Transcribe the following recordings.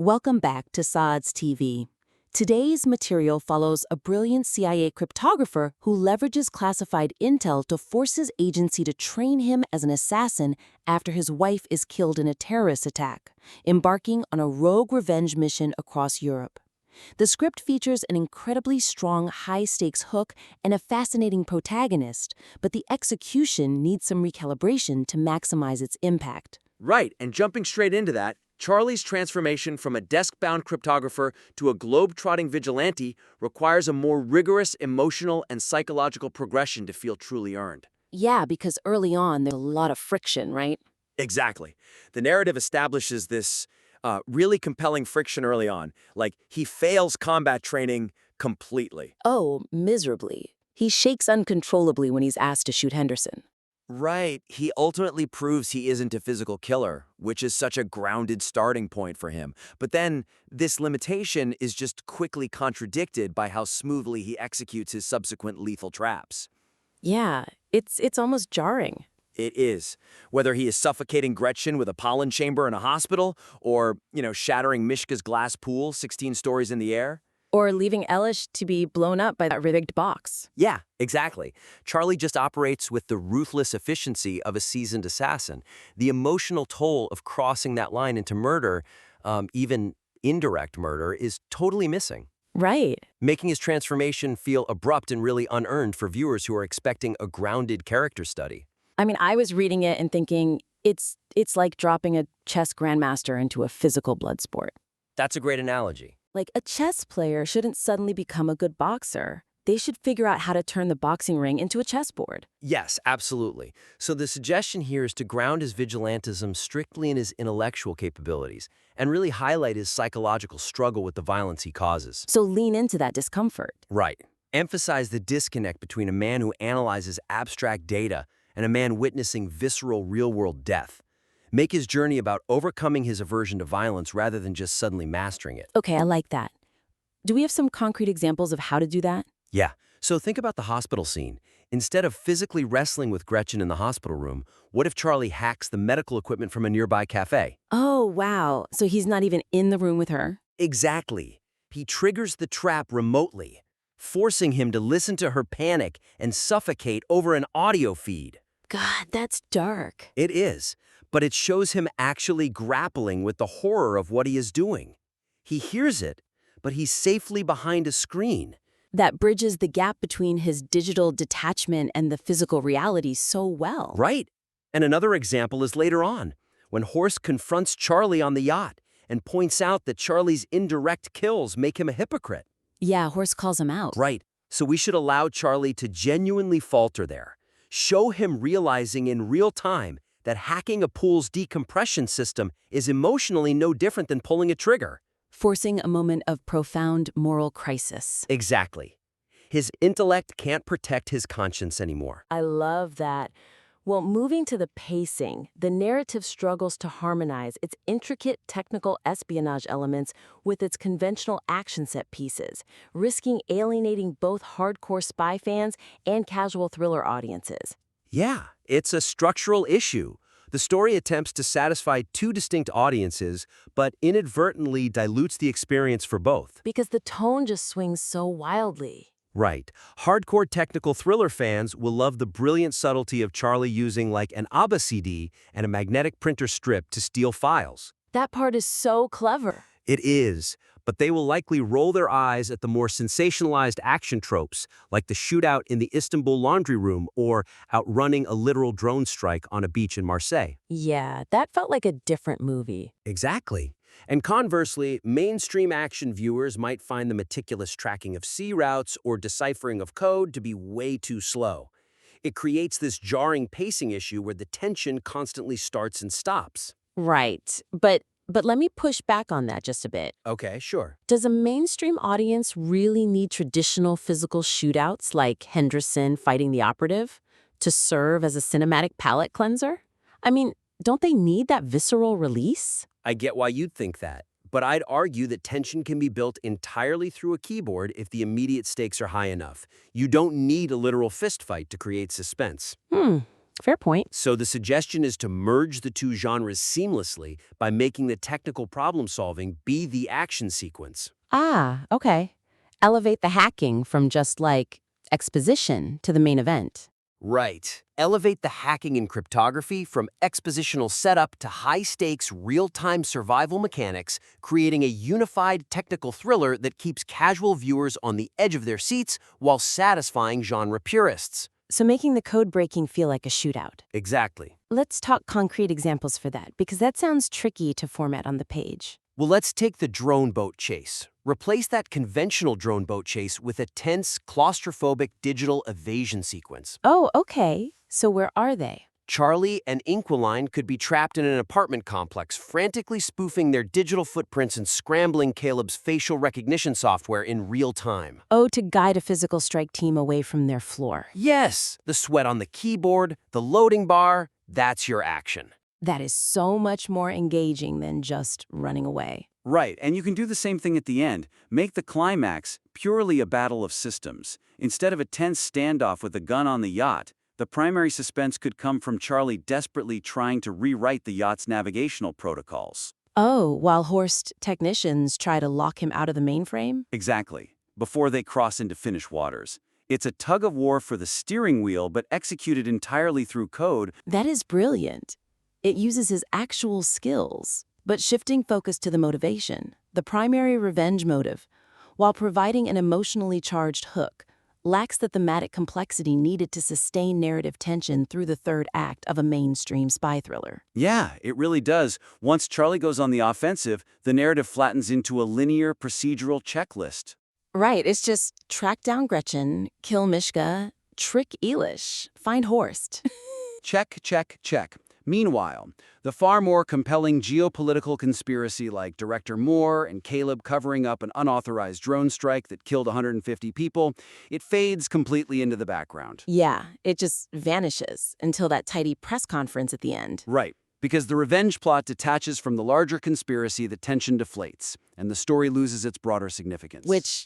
Welcome back to Saad's TV. Today's material follows a brilliant CIA cryptographer who leverages classified intel to force his agency to train him as an assassin after his wife is killed in a terrorist attack, embarking on a rogue revenge mission across Europe. The script features an incredibly strong high-stakes hook and a fascinating protagonist, but the execution needs some recalibration to maximize its impact. Right, and jumping straight into that, Charlie's transformation from a desk-bound cryptographer to a globe-trotting vigilante requires a more rigorous emotional and psychological progression to feel truly earned. Yeah, because early on, there's a lot of friction, right? Exactly. The narrative establishes this really compelling friction early on, like he fails combat training completely. Oh, miserably. He shakes uncontrollably when he's asked to shoot Henderson. Right. He ultimately proves he isn't a physical killer, which is such a grounded starting point for him. But then this limitation is just quickly contradicted by how smoothly he executes his subsequent lethal traps. Yeah, it's almost jarring. It is. Whether he is suffocating Gretchen with a pollen chamber in a hospital or, shattering Mishka's glass pool 16 stories in the air. Or leaving Elish to be blown up by that rigged box. Yeah, exactly. Charlie just operates with the ruthless efficiency of a seasoned assassin. The emotional toll of crossing that line into murder, even indirect murder, is totally missing. Right. Making his transformation feel abrupt and really unearned for viewers who are expecting a grounded character study. I mean, I was reading it and thinking it's like dropping a chess grandmaster into a physical blood sport. That's a great analogy. Like, a chess player shouldn't suddenly become a good boxer. They should figure out how to turn the boxing ring into a chessboard. Yes, absolutely. So the suggestion here is to ground his vigilantism strictly in his intellectual capabilities and really highlight his psychological struggle with the violence he causes. So lean into that discomfort. Right. Emphasize the disconnect between a man who analyzes abstract data and a man witnessing visceral real-world death. Make his journey about overcoming his aversion to violence rather than just suddenly mastering it. Okay, I like that. Do we have some concrete examples of how to do that? Yeah. So think about the hospital scene. Instead of physically wrestling with Gretchen in the hospital room, what if Charlie hacks the medical equipment from a nearby cafe? Oh, wow. So he's not even in the room with her? Exactly. He triggers the trap remotely, forcing him to listen to her panic and suffocate over an audio feed. God, that's dark. It is, but it shows him actually grappling with the horror of what he is doing. He hears it, but he's safely behind a screen. That bridges the gap between his digital detachment and the physical reality so well. Right. And another example is later on, when Horst confronts Charlie on the yacht and points out that Charlie's indirect kills make him a hypocrite. Yeah, Horst calls him out. Right. So we should allow Charlie to genuinely falter there. Show him realizing in real time that hacking a pool's decompression system is emotionally no different than pulling a trigger. Forcing a moment of profound moral crisis. Exactly. His intellect can't protect his conscience anymore. I love that. Well, moving to the pacing, the narrative struggles to harmonize its intricate technical espionage elements with its conventional action set pieces, risking alienating both hardcore spy fans and casual thriller audiences. Yeah, it's a structural issue. The story attempts to satisfy two distinct audiences, but inadvertently dilutes the experience for both. Because the tone just swings so wildly. Right. Hardcore technical thriller fans will love the brilliant subtlety of Charlie using like an ABBA CD and a magnetic printer strip to steal files. That part is so clever. It is, but they will likely roll their eyes at the more sensationalized action tropes, like the shootout in the Istanbul laundry room or outrunning a literal drone strike on a beach in Marseille. Yeah, that felt like a different movie. Exactly. And conversely, mainstream action viewers might find the meticulous tracking of sea routes or deciphering of code to be way too slow. It creates this jarring pacing issue where the tension constantly starts and stops. Right, but let me push back on that just a bit. Okay, sure. Does a mainstream audience really need traditional physical shootouts like Henderson fighting the operative to serve as a cinematic palate cleanser? I mean, don't they need that visceral release? I get why you'd think that, but I'd argue that tension can be built entirely through a keyboard if the immediate stakes are high enough. You don't need a literal fistfight to create suspense. Fair point. So the suggestion is to merge the two genres seamlessly by making the technical problem-solving be the action sequence. Ah, okay. Elevate the hacking from just like exposition to the main event. Right. Elevate the hacking in cryptography from expositional setup to high-stakes, real-time survival mechanics, creating a unified technical thriller that keeps casual viewers on the edge of their seats while satisfying genre purists. So making the code breaking feel like a shootout. Exactly. Let's talk concrete examples for that, because that sounds tricky to format on the page. Well, let's take the drone boat chase. Replace that conventional drone boat chase with a tense, claustrophobic digital evasion sequence. Oh, okay. So where are they? Charlie and Inquiline could be trapped in an apartment complex, frantically spoofing their digital footprints and scrambling Caleb's facial recognition software in real time. Oh, to guide a physical strike team away from their floor. Yes, the sweat on the keyboard, the loading bar, that's your action. That is so much more engaging than just running away. Right, and you can do the same thing at the end. Make the climax purely a battle of systems. Instead of a tense standoff with a gun on the yacht, the primary suspense could come from Charlie desperately trying to rewrite the yacht's navigational protocols. Oh, while Horst technicians try to lock him out of the mainframe? Exactly, before they cross into Finnish waters. It's a tug-of-war for the steering wheel, but executed entirely through code. That is brilliant. It uses his actual skills, but shifting focus to the motivation, the primary revenge motive, while providing an emotionally charged hook, lacks the thematic complexity needed to sustain narrative tension through the third act of a mainstream spy thriller. Yeah, it really does. Once Charlie goes on the offensive, the narrative flattens into a linear procedural checklist. Right, it's just track down Gretchen, kill Mishka, trick Elish, find Horst. Check, check, check. Meanwhile, the far more compelling geopolitical conspiracy like Director Moore and Caleb covering up an unauthorized drone strike that killed 150 people, it fades completely into the background. Yeah, it just vanishes until that tidy press conference at the end. Right, because the revenge plot detaches from the larger conspiracy, the tension deflates, and the story loses its broader significance. Which,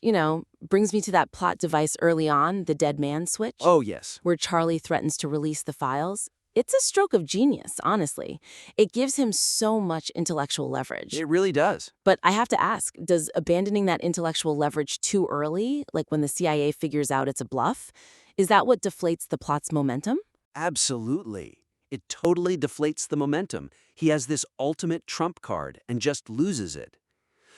brings me to that plot device early on, the dead man switch. Oh, yes. Where Charlie threatens to release the files. It's a stroke of genius, honestly. It gives him so much intellectual leverage. It really does. But I have to ask, does abandoning that intellectual leverage too early, like when the CIA figures out it's a bluff, is that what deflates the plot's momentum? Absolutely. It totally deflates the momentum. He has this ultimate trump card and just loses it.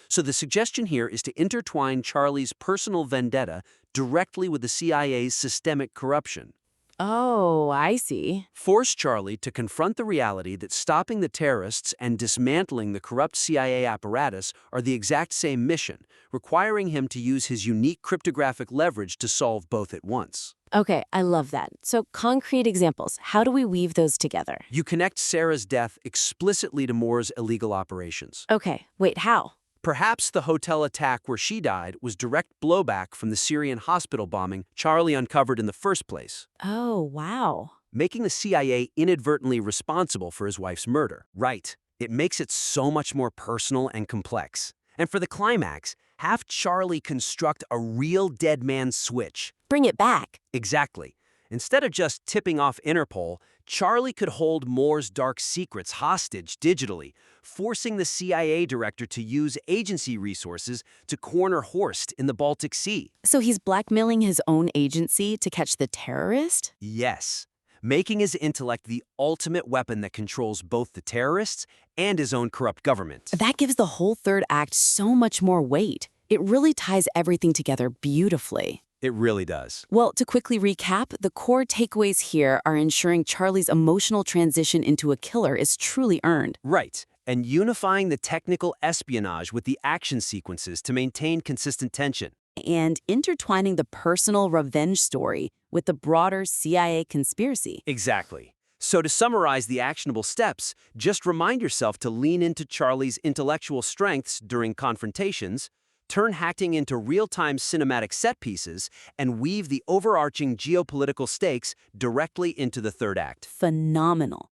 So the suggestion here is to intertwine Charlie's personal vendetta directly with the CIA's systemic corruption. Oh, I see. Force Charlie to confront the reality that stopping the terrorists and dismantling the corrupt CIA apparatus are the exact same mission, requiring him to use his unique cryptographic leverage to solve both at once. Okay, I love that. So concrete examples. How do we weave those together? You connect Sarah's death explicitly to Moore's illegal operations. Okay, wait, how? Perhaps the hotel attack where she died was direct blowback from the Syrian hospital bombing Charlie uncovered in the first place, Oh, wow. making the CIA inadvertently responsible for his wife's murder. Right. It makes it so much more personal and complex. And for the climax, have Charlie construct a real dead man switch. Bring it back. Exactly. Instead of just tipping off Interpol, Charlie could hold Moore's dark secrets hostage digitally, forcing the CIA director to use agency resources to corner Horst in the Baltic Sea. So he's blackmailing his own agency to catch the terrorist? Yes, making his intellect the ultimate weapon that controls both the terrorists and his own corrupt government. That gives the whole third act so much more weight. It really ties everything together beautifully. It really does. Well, to quickly recap, the core takeaways here are ensuring Charlie's emotional transition into a killer is truly earned. Right. And unifying the technical espionage with the action sequences to maintain consistent tension. And intertwining the personal revenge story with the broader CIA conspiracy. Exactly. So to summarize the actionable steps, just remind yourself to lean into Charlie's intellectual strengths during confrontations, turn hacking into real-time cinematic set pieces, and weave the overarching geopolitical stakes directly into the third act. Phenomenal.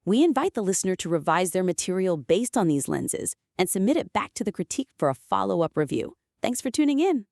We invite the listener to revise their material based on these lenses and submit it back to the critique for a follow-up review. Thanks for tuning in.